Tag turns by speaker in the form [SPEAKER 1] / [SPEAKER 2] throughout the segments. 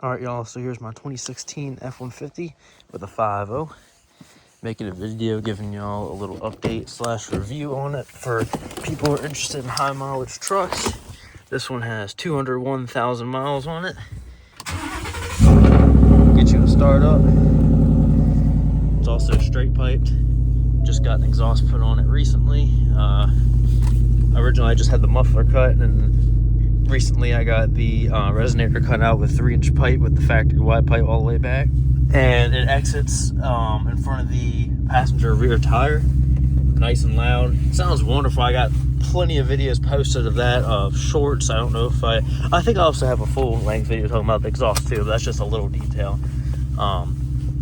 [SPEAKER 1] All right, y'all, so here's my 2016 F-150 with a 5.0. Making a video giving y'all a little update / review on it for people who are interested in high mileage trucks. This one has 201,000 miles on it. Get you a start up. It's also straight piped. Just got an exhaust put on it recently. Originally I just had the muffler cut, and recently I got the resonator cut out with 3-inch pipe with the factory wide pipe all the way back. And it exits in front of the passenger rear tire, nice and loud. It sounds wonderful. I got plenty of videos posted of that, of shorts. I don't know if I think I also have a full-length video talking about the exhaust too, but that's just a little detail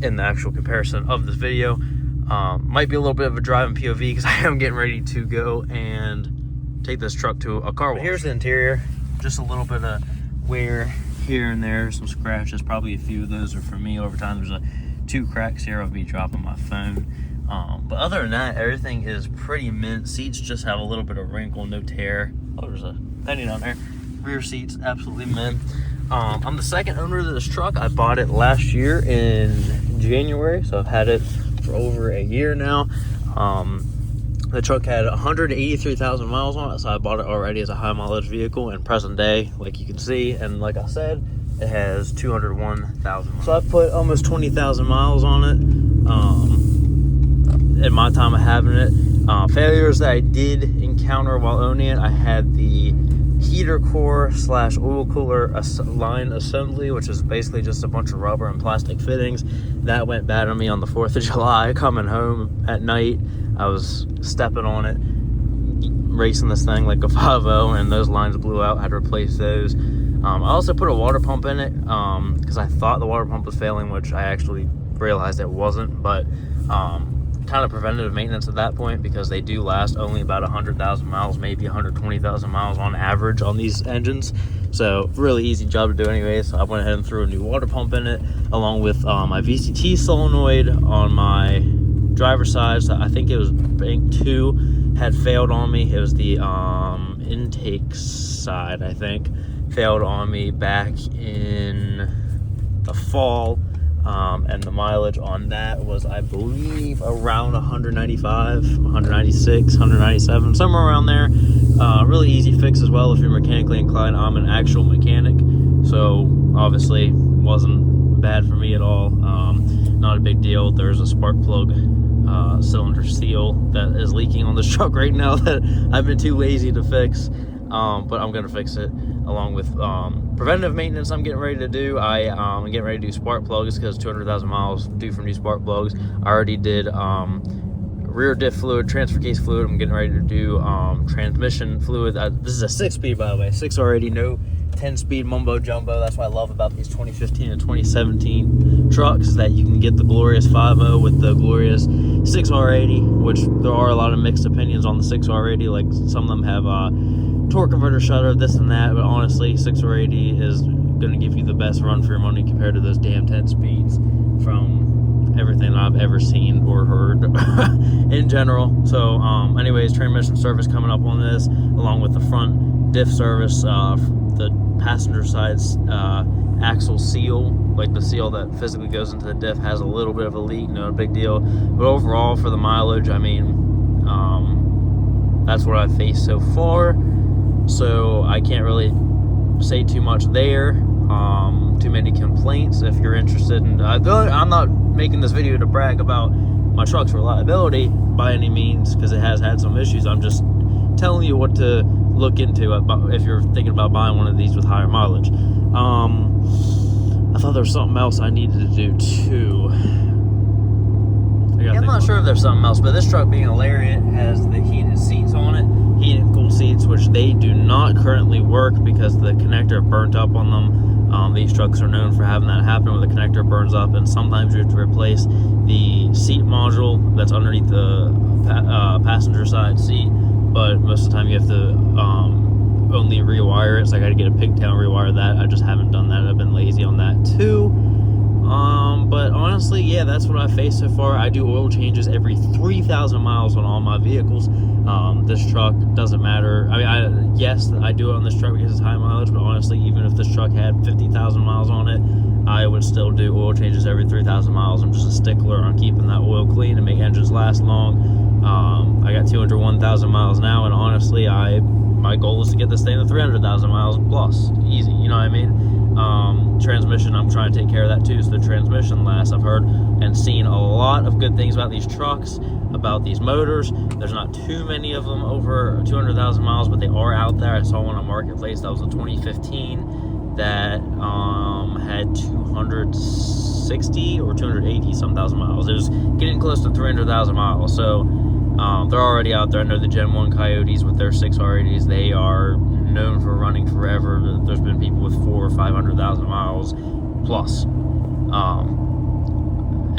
[SPEAKER 1] in the actual comparison of this video. Might be a little bit of a driving POV because I am getting ready to go and take this truck to a car wash. But here's the interior. Just a little bit of wear here and there, some scratches. Probably a few of those are for me over time. There's 2 cracks here. I'll be dropping my phone. But other than that, everything is pretty mint. Seats just have a little bit of wrinkle, no tear. Oh, there's a penny down there. Rear seats, absolutely mint. I'm the second owner of this truck. I bought it last year in January, so I've had it for over a year now. The truck had 183,000 miles on it, so I bought it already as a high mileage vehicle in present day, like you can see. And like I said, it has 201,000 miles. So I've put almost 20,000 miles on it in my time of having it. Failures that I did encounter while owning it, I had the heater core / oil cooler line assembly, which is basically just a bunch of rubber and plastic fittings. That went bad on me on the 4th of July. Coming home at night, I was stepping on it, racing this thing like a 5.0, and those lines blew out. I had to replace those. I also put a water pump in it because I thought the water pump was failing, which I actually realized it wasn't. But kind of preventative maintenance at that point, because they do last only about 100,000 miles, maybe 120,000 miles on average on these engines. So really easy job to do anyway. So I went ahead and threw a new water pump in it, along with my VCT solenoid on my driver's side. So I think it was bank 2 had failed on me. It was the intake side, I think, failed on me back in the fall. And the mileage on that was, I believe, around 195, 196, 197, somewhere around there. Really easy fix as well if you're mechanically inclined. I'm an actual mechanic, so obviously wasn't bad for me at all. Not a big deal. There's a spark plug cylinder seal that is leaking on this truck right now that I've been too lazy to fix. But I'm gonna fix it, along with preventative maintenance I'm getting ready to do. I'm getting ready to do spark plugs because 200,000 miles due for new spark plugs. I already did rear diff fluid, transfer case fluid. I'm getting ready to do transmission fluid. This is a 6-speed, by the way, 6R80, no 10-speed mumbo jumbo. That's what I love about these 2015 and 2017 trucks, is that you can get the glorious 5.0 with the glorious 6R80, which there are a lot of mixed opinions on the 6R80. Like, some of them have torque converter shutter, this and that, but honestly, 6R80 is going to give you the best run for your money compared to those damn 10 speeds from everything I've ever seen or heard in general. So anyways, transmission service coming up on this, along with the front diff service. The passenger side's axle seal, like the seal that physically goes into the diff, has a little bit of a leak, no big deal. But overall, for the mileage, I mean, that's what I've faced so far. So I can't really say too much there. Too many complaints. If you're interested in, I'm not making this video to brag about my truck's reliability by any means, because it has had some issues. I'm just telling you what to look into if you're thinking about buying one of these with higher mileage. I thought there was something else I needed to do too. I'm not sure if there's something else, but this truck, being a Lariat, has the heated seats on it, heated and cooled seats, which they do not currently work because the connector burnt up on them. These trucks are known for having that happen, where the connector burns up, and sometimes you have to replace the seat module that's underneath the passenger side seat, but most of the time you have to only rewire it. So I got to get a pigtail and rewire that. I just haven't done that. I've been lazy on that too. But honestly, yeah, that's what I faced so far. I do oil changes every 3,000 miles on all my vehicles. This truck doesn't matter. I mean, yes, I do it on this truck because it's high mileage, but honestly, even if this truck had 50,000 miles on it, I would still do oil changes every 3,000 miles. I'm just a stickler on keeping that oil clean and make engines last long. I got 201,000 miles now, and honestly, my goal is to get this thing to 300,000 miles plus, easy. You know what I mean? Transmission, I'm trying to take care of that too, so the transmission lasts. I've heard and seen a lot of good things about these trucks, about these motors. There's not too many of them over 200,000 miles, but they are out there. I saw one on Marketplace that was a 2015 that had 260 or 280 some thousand miles. It was getting close to 300,000 miles, so they're already out there. I know the Gen 1 Coyotes with their 6R80s, they are known for running forever. There's been people with 400,000 or 500,000 miles plus.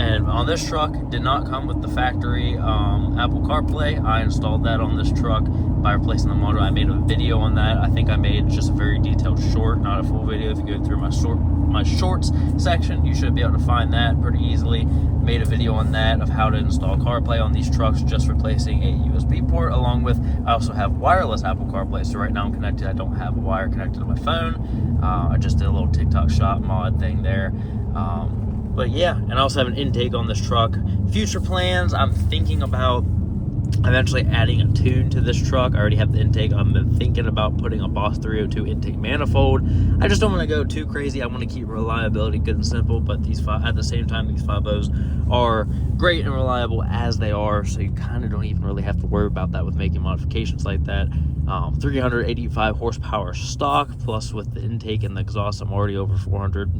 [SPEAKER 1] And on this truck, did not come with the factory Apple CarPlay. I installed that on this truck by replacing the module. I made a video on that. I think I made just a very detailed short, not a full video. If you go through my shorts section, you should be able to find that pretty easily. Made a video on that of how to install CarPlay on these trucks, just replacing a USB port, along with, I also have wireless Apple CarPlay. So right now I'm connected. I don't have a wire connected to my phone. I just did a little TikTok shop mod thing there. But yeah, and I also have an intake on this truck. Future plans, I'm thinking about eventually adding a tune to this truck. I already have the intake. I'm thinking about putting a Boss 302 intake manifold. I just don't want to go too crazy. I want to keep reliability good and simple, but at the same time, these 5.0s are great and reliable as they are, so you kind of don't even really have to worry about that with making modifications like that. 385 horsepower stock, plus with the intake and the exhaust, I'm already over 400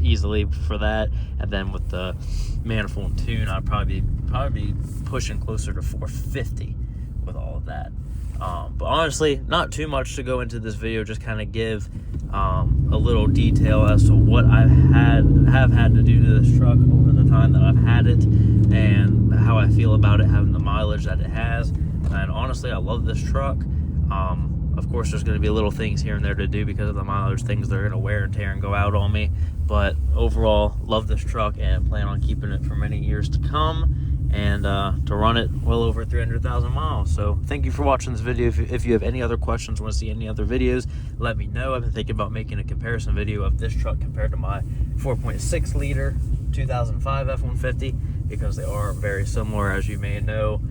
[SPEAKER 1] easily for that, and then with the manifold and tune, I'd probably be pushing closer to 450 with all of that. But honestly, not too much to go into this video, just kind of give a little detail as to what I have had to do to this truck over the time that I've had it, and how I feel about it having the mileage that it has. And honestly, I love this truck. Of course, there's going to be little things here and there to do because of the mileage, things that are going to wear and tear and go out on me. But overall, love this truck and plan on keeping it for many years to come, and to run it well over 300,000 miles. So thank you for watching this video. If you have any other questions, want to see any other videos, let me know. I've been thinking about making a comparison video of this truck compared to my 4.6 liter 2005 F-150, because they are very similar, as you may know,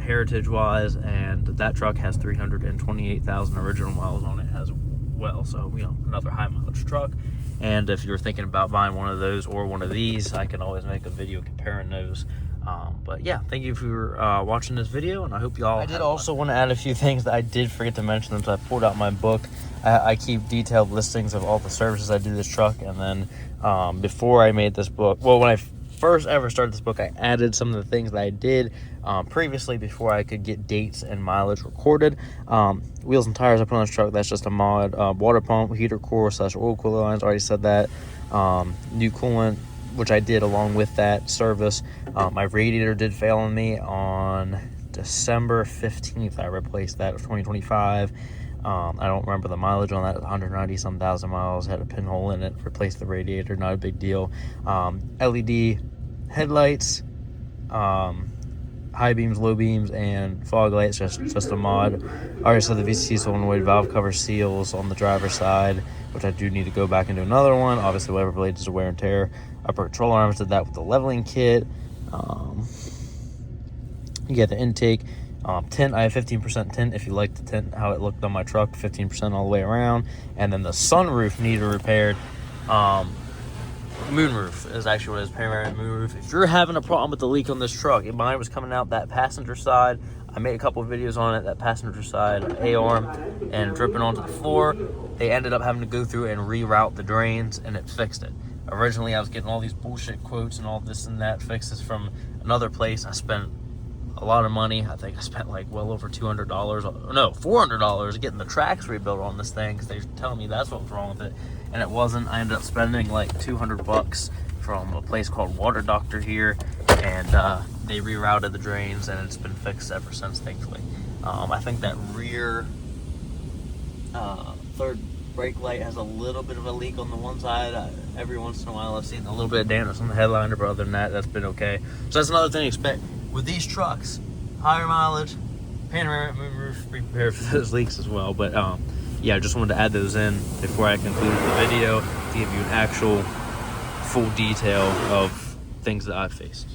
[SPEAKER 1] heritage wise, and that truck has 328,000 original miles on it as well. So, you know, another high mileage truck. And if you're thinking about buying one of those or one of these, I can always make a video comparing those. But yeah, thank you for watching this video, and I hope you all. I did also want to add a few things that I did forget to mention since I pulled out my book. I keep detailed listings of all the services I do this truck, and then before I made this book, well, when I first ever started this book, I added some of the things that I did previously before I could get dates and mileage recorded. Wheels and tires I put on this truck, that's just a mod. Water pump, heater core / oil cooler lines, already said that. New coolant, which I did along with that service. My radiator did fail on me on December 15th. I replaced that of 2025. I don't remember the mileage on that, 190 some thousand miles, had a pinhole in it, replaced the radiator, not a big deal. LED headlights, high beams, low beams, and fog lights, just a mod. I already said the VCT solenoid valve cover seals on the driver's side, which I do need to go back and do another one. Obviously, lever blades is a wear and tear. Upper control arms, did that with the leveling kit. You get the intake. Tint, I have 15% tint. If you like the tint, how it looked on my truck, 15% all the way around. And then the sunroof needed repaired. Moonroof is actually what it is, panoramic moonroof. If you're having a problem with the leak on this truck, mine was coming out that passenger side. I made a couple of videos on it, that passenger side A-arm, and dripping onto the floor. They ended up having to go through and reroute the drains, and it fixed it. Originally, I was getting all these bullshit quotes and all this and that fixes from another place. I spent a lot of money. I think I spent like well over $200, no, $400 getting the tracks rebuilt on this thing, because they're telling me that's what was wrong with it, and it wasn't. I ended up spending like $200 from a place called Water Doctor here, and they rerouted the drains, and it's been fixed ever since, thankfully. I think that rear third brake light has a little bit of a leak on the one side. Every once in a while I've seen a little bit of dampness on the headliner, but other than that, that's been okay. So that's another thing to expect with these trucks: higher mileage, panoramic moonroof, be prepared for those leaks as well. But yeah, I just wanted to add those in before I conclude the video to give you an actual full detail of things that I've faced.